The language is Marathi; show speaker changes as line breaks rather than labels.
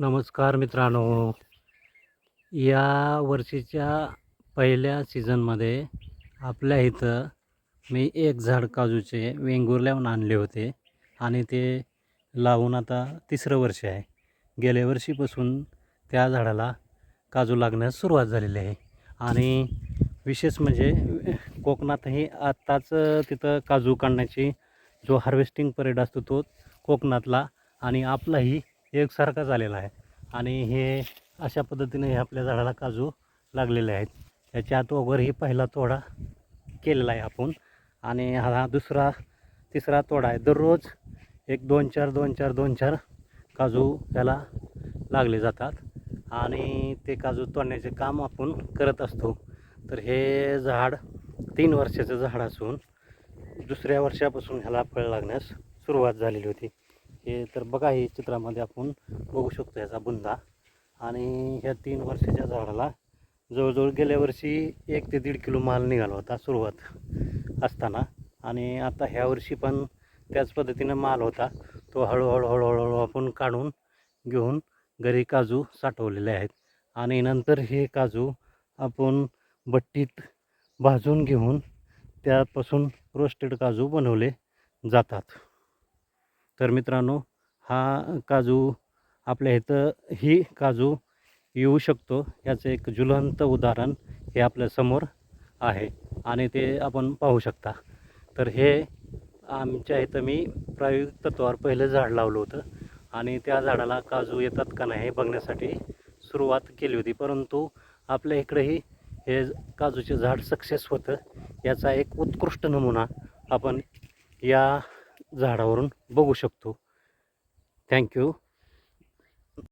नमस्कार मित्रांनो. या वर्षीच्या पहिल्या सीझनमध्ये आपल्या इथं मी एक झाड काजूचे वेंगुर्ल्याहून आणले होते आणि ते लावून आता तिसरं वर्ष आहे. गेल्या वर्षीपासून त्या झाडाला काजू लागण्यास सुरुवात झालेली आहे आणि विशेष म्हणजे कोकणातही आत्ताच तिथं काजू काढण्याची जो हार्वेस्टिंग पिरियड असतो तो कोकणातला आणि आपलाही एकसारखा झालेला आहे आणि हे अशा पद्धतीने हे आपल्या झाडाला काजू लागलेले आहेत. याच्या अगोदरही पहिला तोडा केलेला आहे आपण आणि हा दुसरा तिसरा तोडा आहे. दररोज एक 2-4 काजू याला लागले जातात आणि ते काजू तोडण्याचे काम आपण करत असतो. तर हे झाड 3 वर्षाचं झाड असून दुसऱ्या वर्षापासून ह्याला फळ लागण्यास सुरुवात झालेली होती. हे तर बघा, हे चित्रामध्ये आपण बघू शकतो याचा बुंदा. आणि ह्या 3 वर्षाच्या झाडाला जवळजवळ गेल्या वर्षी 1 ते 1.5 किलो माल निघाला होता सुरुवात असताना आणि आता ह्या वर्षी पण त्याच पद्धतीनं माल होता. तो हळूहळू आपण काढून घेऊन घरी काजू साठवलेले आहेत आणि नंतर हे काजू आपण भट्टीत भाजून घेऊन त्यापासून रोस्टेड काजू बनवले जातात. तर मित्रांनो, हा काजू आपल्या इथं ही काजू येऊ शकतो याचं एक ज्वलंत उदाहरण हे आपल्यासमोर आहे आणि ते आपण पाहू शकता. तर हे आमच्या इथं मी प्रायोगिक तत्त्वावर पहिलं झाड लावलं होतं आणि त्या झाडाला काजू येतात का नाही हे बघण्यासाठी सुरुवात केली होती. परंतु आपल्या इकडेही हे काजूचे झाड सक्सेस होतं याचा एक उत्कृष्ट नमुना आपण या झाडावरून बघू शकतो. थँक्यू.